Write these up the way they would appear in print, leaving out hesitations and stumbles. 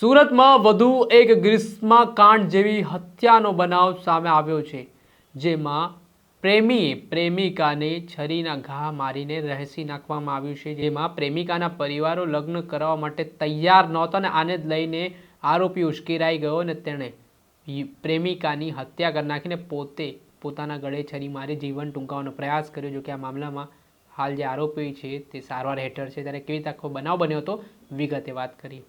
સુરતમાં વધુ એક ગ્રીષ્મકાંડ જેવી હત્યાનો બનાવ સામે આવ્યો છે, જેમાં પ્રેમીએ પ્રેમિકાને છરીના ઘા મારીને રહેસી નાખવામાં આવ્યું છે। જેમાં પ્રેમિકાના પરિવારો લગ્ન કરવા માટે તૈયાર નહોતા અને આને જ લઈને આરોપી ઉશ્કેરાઈ ગયો અને તેણે પ્રેમિકાની હત્યા કરી નાખીને પોતાના ગળે છરી મારી જીવન ટૂંકાવવાનો પ્રયાસ કર્યો। જો કે આ મામલામાં હાલ જે આરોપી છે તે સારવાર હેઠળ છે। ત્યારે કેવી રીતે આખો બનાવ બન્યો હતો વિગતે વાત કરી।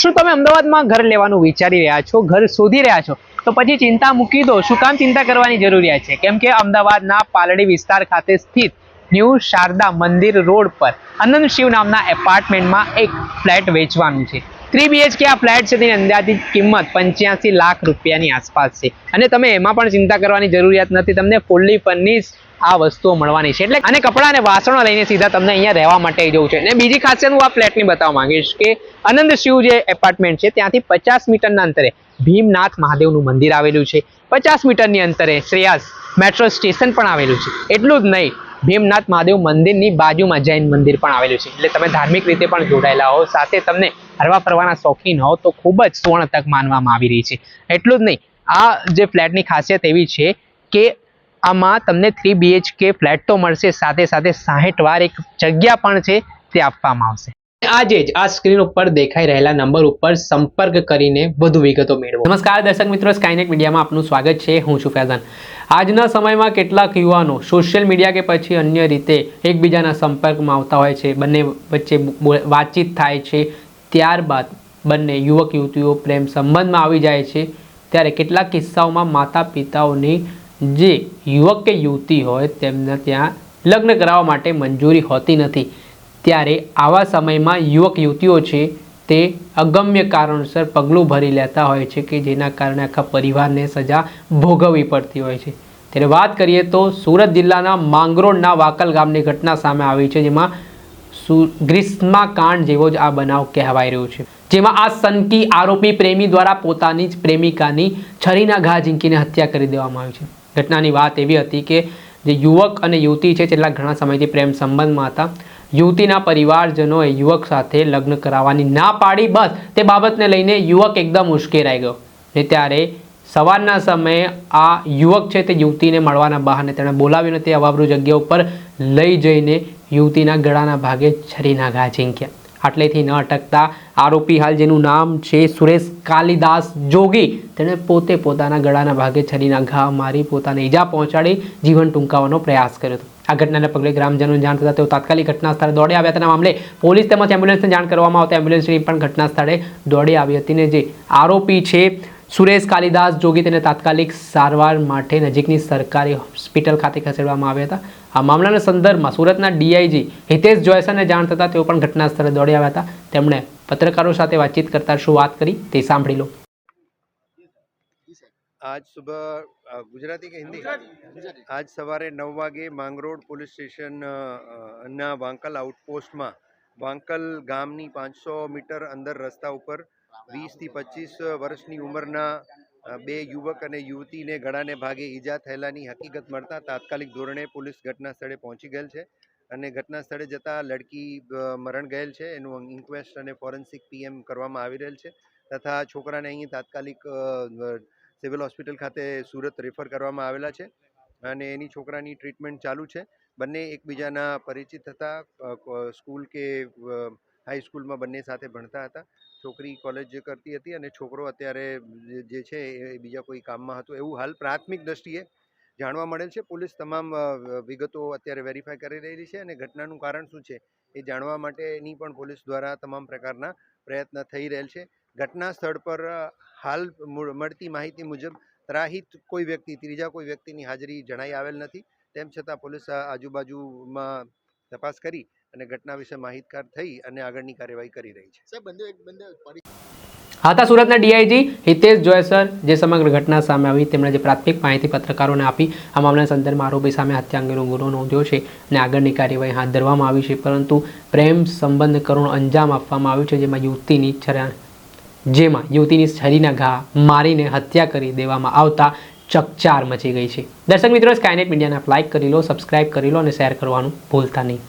શું તમે અમદાવાદમાં ઘર લેવાનું વિચારી રહ્યા છો, ઘર શોધી રહ્યા છો, તો પછી ચિંતા મૂકી દો। શું કામ ચિંતા કરવાની જરૂરિયાત છે? કેમ કે અમદાવાદના પાલડી વિસ્તાર ખાતે સ્થિત ન્યૂ શારદા મંદિર રોડ પર અનંત શિવ નામના એપાર્ટમેન્ટમાં એક ફ્લેટ વેચવાનું છે। 3 BHK આ ફ્લેટ છે, તેની અંદાજિત કિંમત 85 લાખ રૂપિયાની આસપાસ છે અને તમે એમાં પણ ચિંતા કરવાની જરૂરિયાત નથી। તમને ફૂલ્લી ફર્નિશ આ વસ્તુઓ મળવાની છે। એટલે અને કપડાં અને વાસણો લઈને સીધા તમને અહીંયા રહેવા માટે જવું છે। અને બીજી ખાસિયત હું આ ફ્લેટની બતાવવા માંગીશ કે આનંદ શિવ જે એપાર્ટમેન્ટ છે ત્યાંથી 50 મીટરના અંતરે ભીમનાથ મહાદેવનું મંદિર આવેલું છે। 50 મીટરની અંતરે શ્રેયાસ મેટ્રો સ્ટેશન પણ આવેલું છે। એટલું જ નહીં, ભીમનાથ મહાદેવ મંદિરની બાજુમાં જૈન મંદિર પણ આવેલું છે। એટલે તમે ધાર્મિક રીતે પણ જોડાયેલા હો, સાથે તમને હરવા ફરવાના શોખીન હો તો ખૂબ જ સુવર્ણ તક માનવામાં આવી રહી છે। એટલું જ નહીં, આ જે ફ્લેટની ખાસિયત એવી છે કે આમાં તમને 3 BHK ફ્લેટ તો મળશે, સાથે સાથે 60 વાર એક જગ્યા પણ છે તે આપવામાં આવશે। આજે જ આ સ્ક્રીન ઉપર દેખાઈ રહેલા નંબર ઉપર સંપર્ક કરીને વધુ વિગતો મેળવો। નમસ્કાર દર્શક મિત્રો, સ્કાયનેટ મીડિયામાં આપનું સ્વાગત છે। હું છું ફૈઝાન। આજના સમયમાં કેટલાક યુવાનો સોશિયલ મીડિયા કે પછી અન્ય રીતે એકબીજાના સંપર્કમાં આવતા હોય છે, બંને વચ્ચે વાતચીત થાય છે, ત્યારબાદ બંને યુવક યુવતીઓ પ્રેમ સંબંધમાં આવી જાય છે। ત્યારે કેટલાક કિસ્સાઓમાં માતા પિતાઓની જે યુવક કે યુવતી હોય તેમને ત્યાં લગ્ન કરાવવા માટે મંજૂરી હોતી નથી। ત્યારે આવા સમયમાં યુવક યુવતીઓ છે તે અગમ્ય કારણસર પગલું ભરી લેતા હોય છે કે જેના કારણે આખા પરિવારને સજા ભોગવવી પડતી હોય છે। ત્યારે વાત કરીએ તો સુરત જિલ્લાના માંગરોળના વાકલ ગામની ઘટના સામે આવી છે, જેમાં ગ્રીષ્મકાંડ જેવો જ આ બનાવ કહેવાઈ રહ્યો છે। જેમાં આ સનકી આરોપી પ્રેમી દ્વારા પોતાની જ પ્રેમિકાની છરીના ઘા ઝીંકીને હત્યા કરી દેવામાં આવી છે। ઘટનાની વાત એવી હતી કે જે યુવક અને યુવતી છે છેલ્લા ઘણા સમયથી પ્રેમ સંબંધમાં હતા। યુવતીના પરિવારજનોએ યુવક સાથે લગ્ન કરાવવાની ના પાડી, બસ તે બાબતને લઈને યુવક એકદમ ઉશ્કેરાઈ ગયો ને ત્યારે સવારના સમયે આ યુવક છે તે યુવતીને મળવાના બહાને તેણે બોલાવીને તે અવાવરૂ જગ્યા ઉપર લઈ જઈને યુવતીના ગળાના ભાગે છરીના ઘા ઝીંક્યા। આટલેથી ન અટકતા આરોપી, હાલ જેનું નામ છે સુરેશ કાલિદાસ જોગી, તેણે પોતાના ગળાના ભાગે છરીના ઘા મારી પોતાને ઈજા પહોંચાડી જીવન ટૂંકાવવાનો પ્રયાસ કર્યો હતો। આ ઘટનાને પગલે ગ્રામજનોને જાણ થતાં તેઓ તાત્કાલિક ઘટના સ્થળે દોડી આવ્યા હતા। મામલે પોલીસ તેમજ એમ્બ્યુલન્સને જાણ કરવામાં આવતા એમ્બ્યુલન્સની પણ ઘટના સ્થળે દોડી આવી હતી ને જે આરોપી છે સુરેશ કાલિદાસ જોગી તેને તાત્કાલિક સારવાર માટે નજીકની સરકારી હોસ્પિટલ ખાતે ખસેડવામાં આવ્યા હતા। આ મામલાના સંદર્ભમાં સુરતના DIG હિતેશ જોયસરને જાણ થતાં તેઓ પણ ઘટના સ્થળે દોડી આવ્યા હતા। તેમણે પત્રકારો સાથે વાતચીત કરતા શું વાત કરી તે સાંભળી લો। आज सुबह गुजराती के हिंदी आज सवारे 9 वागे માંગરોળ પોલીસ સ્ટેશન ના વાંકલ આઉટપોસ્ટમાં વાંકલ ગામની 500 મીટર અંદર રસ્તા ઉપર 20 થી 25 વર્ષની ઉંમરના બે યુવક અને યુવતીને ગળાને ભાગે ઈજા થયેલાની હકીકત મળતા તાત્કાલિક ધોરણે પોલીસ ઘટના સ્થળે પહોંચી ગયેલ છે અને ઘટના સ્થળે જતા લડકી મરણ ગયેલ છે। એનું ઇન્ક્વેસ્ટ અને ફોરેન્સિક PM કરવામાં આવી રહેલ છે તથા છોકરાને અહીં તાત્કાલિક સિવિલ હોસ્પિટલ ખાતે સુરત રેફર કરવામાં આવેલા છે અને એની છોકરાની ટ્રીટમેન્ટ ચાલુ છે। બંને એકબીજાના પરિચિત હતા, સ્કૂલ કે હાઈ સ્કૂલમાં બંને સાથે ભણતા હતા। છોકરી કોલેજ કરતી હતી અને છોકરો અત્યારે જે છે એ બીજા કોઈ કામમાં હતો એવું હાલ પ્રાથમિક દ્રષ્ટિએ જાણવા મળેલ છે। પોલીસ તમામ વિગતો અત્યારે વેરીફાઈ કરી રહેલી છે અને ઘટનાનું કારણ શું છે એ જાણવા માટેની પણ પોલીસ દ્વારા તમામ પ્રકારના પ્રયત્ન થઈ રહેલ છે। ઘટના સ્થળ પર હાલ મળતી માહિતી મુજબ ત્રાહિત કોઈ વ્યક્તિ, ત્રીજા કોઈ વ્યક્તિની હાજરી જણાઈ આવેલ નથી। તેમ છતાં પોલીસ આજુબાજુમાં તપાસ કરી અને ઘટના વિશે માહિતગાર થઈ અને આગળની કાર્યવાહી કરી રહી છે। હતા સુરતના DIG હિતેશ જોયસર, જે સમગ્ર ઘટના સામે આવી તેમણે જે પ્રાથમિક માહિતી પત્રકારોને આપી। આ મામલાના સંદર્ભમાં આરોપી સામે હત્યા અંગેનો ગુનો નોંધ્યો છે અને આગળની કાર્યવાહી હાથ ધરવામાં આવી છે। પરંતુ પ્રેમ સંબંધ કરુણ અંજામ આપવામાં આવ્યું છે, જેમાં યુવતીની છરીના ઘા મારીને હત્યા કરી દેવામાં આવતા ચકચાર મચી ગઈ છે। દર્શક મિત્રો, સ્કાયનેટ મીડિયાને લાઇક કરી લો, સબસ્ક્રાઇબ કરી લો અને શેર કરવાનું ભૂલતા નહીં।